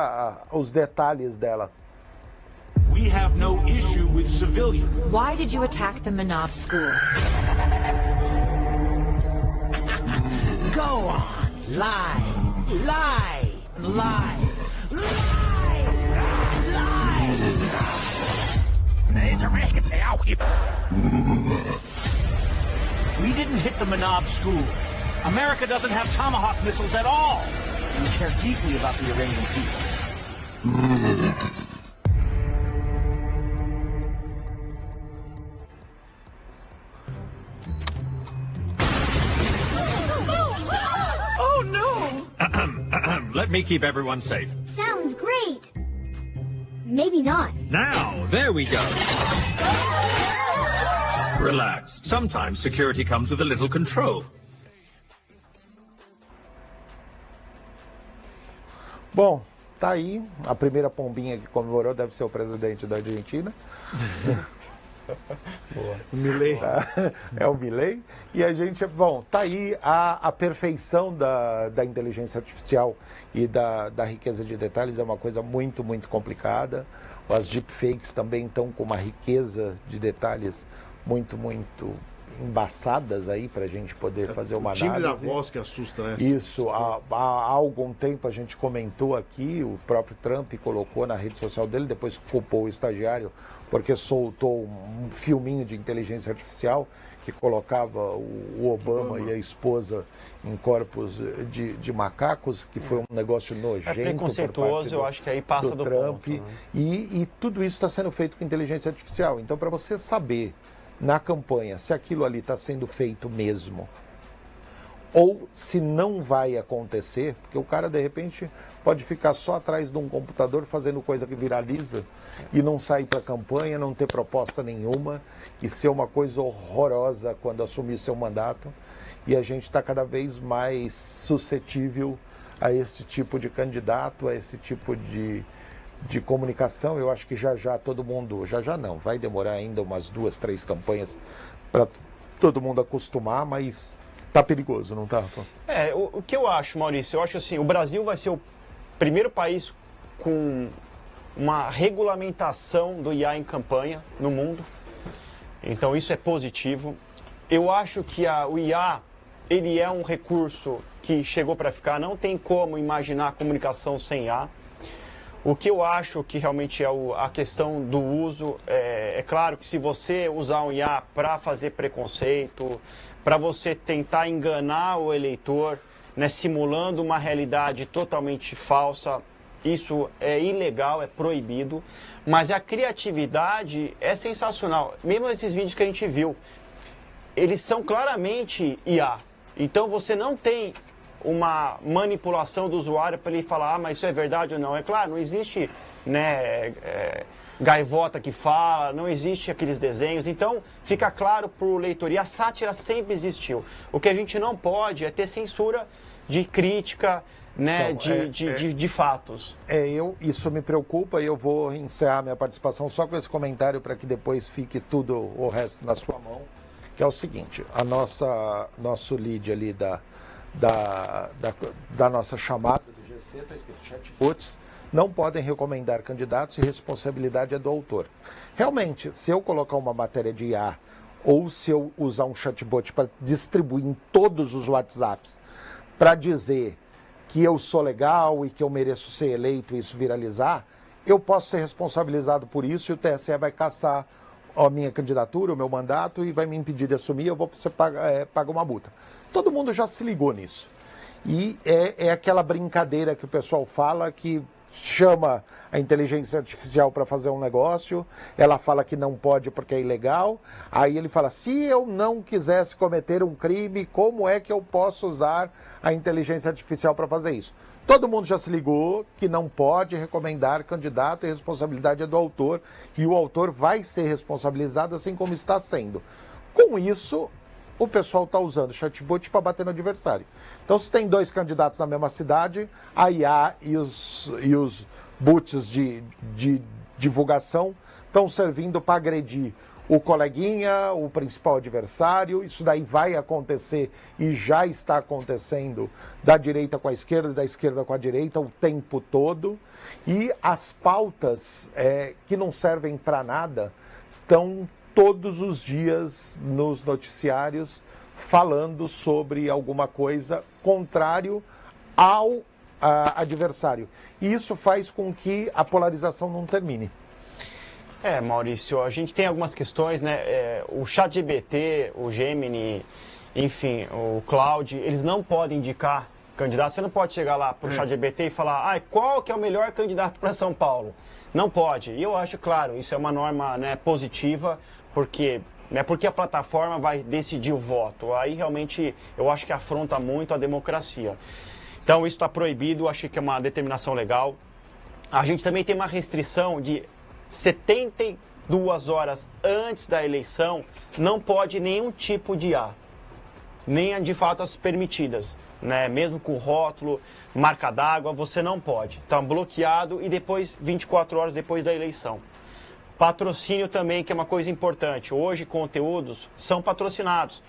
os detalhes dela.
We have no issue with civilians.
Why did you attack the Manab school?
Go on, lie, lie, lie, lie, lie. We didn't hit the Manab school. America doesn't have Tomahawk missiles at all. We care deeply about the Iranian people. Let me keep everyone safe.
Sounds great. Maybe not.
Now, there we go. Relax. Sometimes security comes with a little control.
Bom, tá aí. A primeira pombinha que comemorou deve ser o presidente da Argentina.
O Milei.
É o Milei. E a gente, bom, tá aí a perfeição da inteligência artificial e da riqueza de detalhes é uma coisa muito, muito complicada. As deepfakes também estão com uma riqueza de detalhes muito, muito embaçadas aí para a gente poder fazer uma análise.
O timbre da voz que assusta, né?
Isso, há algum tempo a gente comentou aqui, o próprio Trump colocou na rede social dele, depois culpou o estagiário porque soltou um filminho de inteligência artificial que colocava o Obama e a esposa em corpos de macacos, que foi um negócio nojento.
É preconceituoso, eu acho que aí passa do
Trump.
ponto, né?
E tudo isso está sendo feito com inteligência artificial. Então, para você saber na campanha se aquilo ali está sendo feito mesmo ou se não vai acontecer, porque o cara de repente pode ficar só atrás de um computador fazendo coisa que viraliza e não sair para a campanha, não ter proposta nenhuma e ser uma coisa horrorosa quando assumir seu mandato. E a gente está cada vez mais suscetível a esse tipo de candidato, a esse tipo de comunicação. Eu acho que já todo mundo, já não, vai demorar ainda umas 2, 3 campanhas para todo mundo acostumar, mas tá perigoso, não tá?
O que eu acho, Maurício, eu acho assim, o Brasil vai ser o primeiro país com uma regulamentação do IA em campanha no mundo, então isso é positivo. Eu acho que o IA, ele é um recurso que chegou para ficar, não tem como imaginar a comunicação sem IA. O que eu acho que realmente é a questão do uso, é claro que se você usar um IA para fazer preconceito, para você tentar enganar o eleitor, né, simulando uma realidade totalmente falsa, isso é ilegal, é proibido, mas a criatividade é sensacional. Mesmo esses vídeos que a gente viu, eles são claramente IA. Então você não tem uma manipulação do usuário para ele falar, mas isso é verdade ou não. É claro, não existe, né, gaivota que fala, não existe aqueles desenhos. Então fica claro para o leitor, e a sátira sempre existiu. O que a gente não pode é ter censura de crítica, né, então, de fatos.
Isso me preocupa e eu vou encerrar minha participação só com esse comentário para que depois fique tudo o resto na sua mão, que é o seguinte: nosso lead ali da nossa chamada do GC está escrito: chatbots não podem recomendar candidatos e responsabilidade é do autor. Realmente, se eu colocar uma matéria de IA ou se eu usar um chatbot para distribuir em todos os WhatsApps para dizer que eu sou legal e que eu mereço ser eleito e isso viralizar, eu posso ser responsabilizado por isso e o TSE vai caçar a minha candidatura, o meu mandato e vai me impedir de assumir, eu vou você paga uma multa. Todo mundo já se ligou nisso. E é aquela brincadeira que o pessoal fala que chama a inteligência artificial para fazer um negócio, ela fala que não pode porque é ilegal, aí ele fala, se eu não quisesse cometer um crime, como é que eu posso usar a inteligência artificial para fazer isso? Todo mundo já se ligou que não pode recomendar candidato e a responsabilidade é do autor, e o autor vai ser responsabilizado assim como está sendo. Com isso, o pessoal está usando o chatbot para bater no adversário. Então, se tem 2 candidatos na mesma cidade, a IA e os bots de divulgação estão servindo para agredir o coleguinha, o principal adversário. Isso daí vai acontecer e já está acontecendo da direita com a esquerda e da esquerda com a direita o tempo todo. E as pautas que não servem para nada estão todos os dias nos noticiários falando sobre alguma coisa contrário ao adversário. E isso faz com que a polarização não termine.
Maurício, a gente tem algumas questões, né? O ChatGPT, o Gemini, enfim, o Claude, eles não podem indicar candidato. Você não pode chegar lá para o ChatGPT e falar, qual que é o melhor candidato para São Paulo? Não pode. E eu acho, claro, isso é uma norma, né, positiva, porque a plataforma vai decidir o voto. Aí realmente eu acho que afronta muito a democracia. Então isso está proibido, achei que é uma determinação legal. A gente também tem uma restrição de 72 horas antes da eleição, não pode nenhum tipo de IA, nem de fato as permitidas, né? Mesmo com rótulo, marca d'água, você não pode. Está bloqueado e depois, 24 horas depois da eleição. Patrocínio também, que é uma coisa importante. Hoje, conteúdos são patrocinados.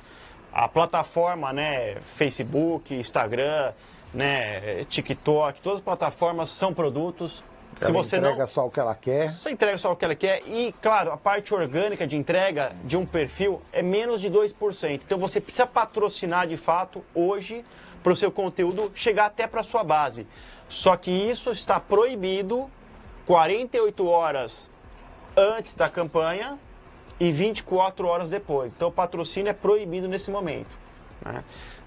A plataforma, né, Facebook, Instagram, né, TikTok, todas as plataformas são produtos.
Se você entrega só o que ela quer.
Você entrega só o que ela quer e, claro, a parte orgânica de entrega de um perfil é menos de 2%. Então você precisa patrocinar de fato hoje para o seu conteúdo chegar até para a sua base. Só que isso está proibido 48 horas antes da campanha e 24 horas depois. Então o patrocínio é proibido nesse momento, né?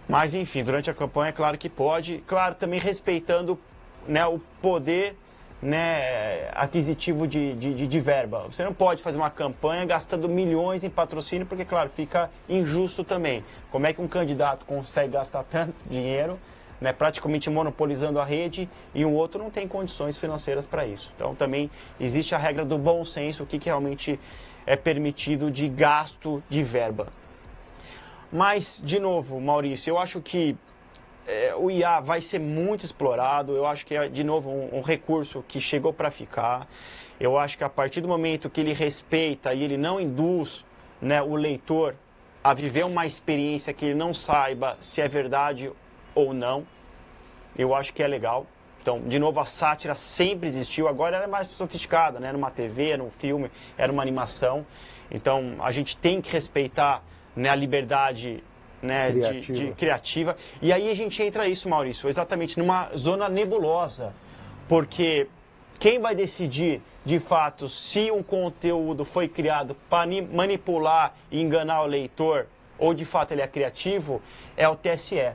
Mas enfim, durante a campanha é claro que pode, claro, também respeitando, né, o poder, né, aquisitivo de verba. Você não pode fazer uma campanha gastando milhões em patrocínio, porque, claro, fica injusto também. Como é que um candidato consegue gastar tanto dinheiro, né, praticamente monopolizando a rede, e um outro não tem condições financeiras para isso? Então, também existe a regra do bom senso, o que realmente é permitido de gasto de verba. Mas, de novo, Maurício, eu acho que o IA vai ser muito explorado. Eu acho que é, de novo, um recurso que chegou para ficar. Eu acho que a partir do momento que ele respeita e ele não induz, né, o leitor a viver uma experiência que ele não saiba se é verdade ou não, eu acho que é legal. Então, de novo, a sátira sempre existiu. Agora ela é mais sofisticada, né? Numa TV, num filme, era uma animação. Então, a gente tem que respeitar, né, a liberdade, né, criativa. E aí a gente entra isso, Maurício, exatamente numa zona nebulosa, porque quem vai decidir de fato se um conteúdo foi criado para manipular e enganar o leitor ou de fato ele é criativo é o TSE.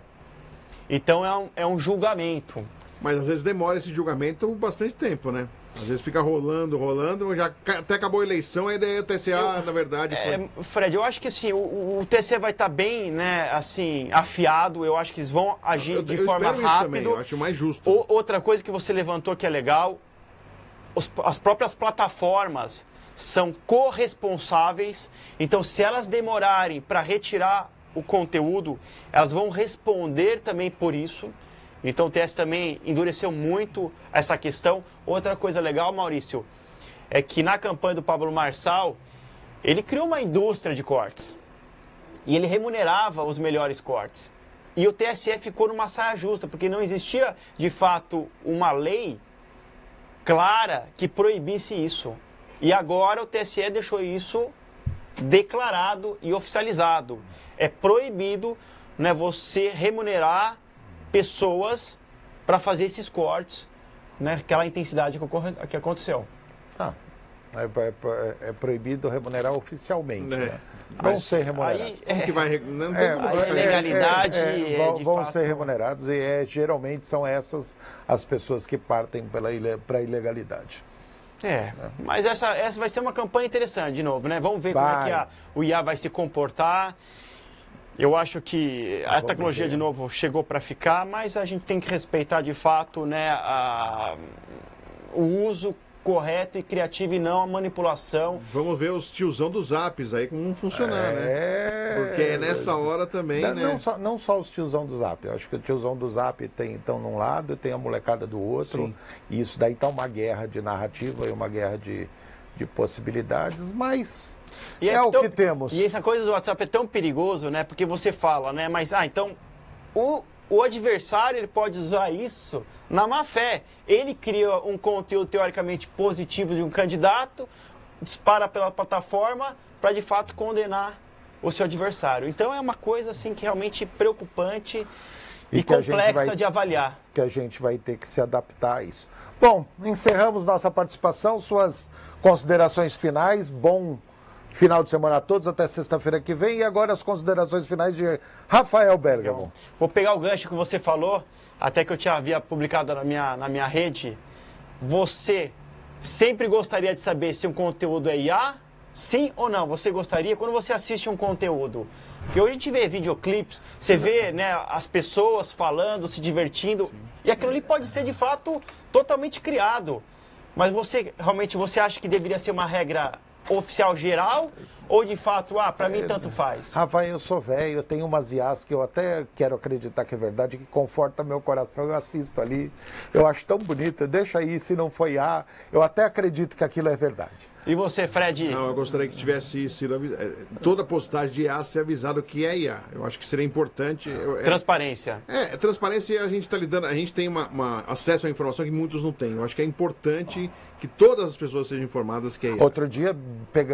Então é um julgamento.
Mas às vezes demora esse julgamento bastante tempo, né? Às vezes fica rolando, já até acabou a eleição, aí daí o TSE, na verdade...
Fred, eu acho que assim, o TSE vai estar bem, né, assim, afiado, eu acho que eles vão agir de forma rápida.
Eu acho mais justo.
Outra coisa que você levantou que é legal, as próprias plataformas são corresponsáveis, então se elas demorarem para retirar o conteúdo, elas vão responder também por isso. Então o TSE também endureceu muito essa questão. Outra coisa legal, Maurício, é que na campanha do Pablo Marçal, ele criou uma indústria de cortes. E ele remunerava os melhores cortes. E o TSE ficou numa saia justa, porque não existia, de fato, uma lei clara que proibisse isso. E agora o TSE deixou isso declarado e oficializado. É proibido, né, você remunerar pessoas para fazer esses cortes, né, aquela intensidade que aconteceu.
É proibido remunerar oficialmente, né? Vão ser remunerados.
A legalidade
vão ser remunerados e geralmente são essas as pessoas que partem para a ilegalidade.
Mas essa vai ser uma campanha interessante, de novo, né? Vamos ver como é que o IA vai se comportar. Eu acho que a tecnologia, de novo, chegou para ficar, mas a gente tem que respeitar, de fato, né, o uso correto e criativo e não a manipulação.
Vamos ver os tiozão dos Zaps aí como funcionar, né? Porque nessa hora também, né?
Não só os tiozão do Zap. Eu acho que o tiozão do Zap estão num lado e tem a molecada do outro. Sim. E isso daí tá uma guerra de narrativa e uma guerra de possibilidades, mas...
E é o que temos. E essa coisa do WhatsApp é tão perigoso, né? Porque você fala, né? Mas, então, o adversário, ele pode usar isso na má fé. Ele cria um conteúdo teoricamente positivo de um candidato, dispara pela plataforma para, de fato, condenar o seu adversário. Então, é uma coisa, assim, que realmente preocupante e complexa de avaliar.
Que a gente vai ter que se adaptar a isso. Bom, encerramos nossa participação. Suas considerações finais. Bom final de semana a todos, até sexta-feira que vem. E agora as considerações finais de Rafael Bergamo.
Vou pegar o gancho que você falou, até que eu tinha havia publicado na minha rede. Você sempre gostaria de saber se um conteúdo é IA, Sim ou não? Você gostaria, quando você assiste um conteúdo, porque hoje a gente vê videoclipes, você vê, né, as pessoas falando, se divertindo, e aquilo ali pode ser de fato totalmente criado. Mas você realmente acha que deveria ser uma regra oficial geral ou de fato, para mim tanto faz?
Rafael, eu sou velho, eu tenho umas IAs que eu até quero acreditar que é verdade, que conforta meu coração, eu assisto ali, eu acho tão bonito, deixa aí, se não foi IA, eu até acredito que aquilo é verdade.
E você, Fred?
Não, eu gostaria que tivesse sido toda postagem de IA ser avisado que é IA. Eu acho que seria importante.
Transparência.
Transparência, e a gente está lidando, a gente tem uma acesso à informação que muitos não têm. Eu acho que é importante que todas as pessoas sejam informadas que é IA.
Outro dia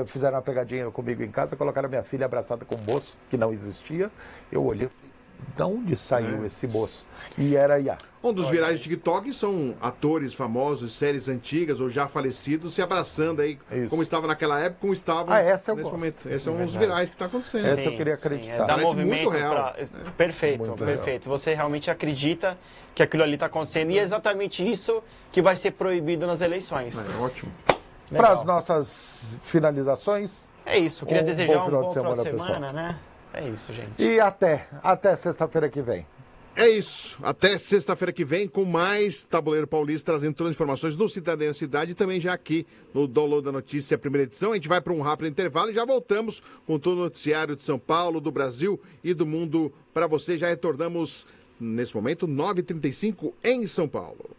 fizeram uma pegadinha comigo em casa, colocaram minha filha abraçada com um moço que não existia. Eu olhei e falei, de onde saiu esse moço? E era IA.
Um dos virais de TikTok são atores famosos, séries antigas ou já falecidos se abraçando aí, como estava naquela época, como estavam
essa eu
nesse
gosto.
momento. Esse é um dos virais que está acontecendo.
Essa eu queria acreditar.
Dá
Parece
movimento
muito real,
pra...
né?
Perfeito,
Muito
perfeito. Você realmente acredita que aquilo ali está acontecendo e é exatamente isso que vai ser proibido nas eleições.
Ótimo.
Para as nossas finalizações.
É isso, queria desejar um bom final de semana,
pessoal.
né? É isso, gente.
E até sexta-feira que vem.
É isso. Até sexta-feira que vem com mais Tabuleiro Paulista, trazendo todas as informações do Cidadania Cidade e também já aqui no Download da Notícia, primeira edição. A gente vai para um rápido intervalo e já voltamos com todo o noticiário de São Paulo, do Brasil e do mundo para você. Já retornamos nesse momento, 9h35 em São Paulo.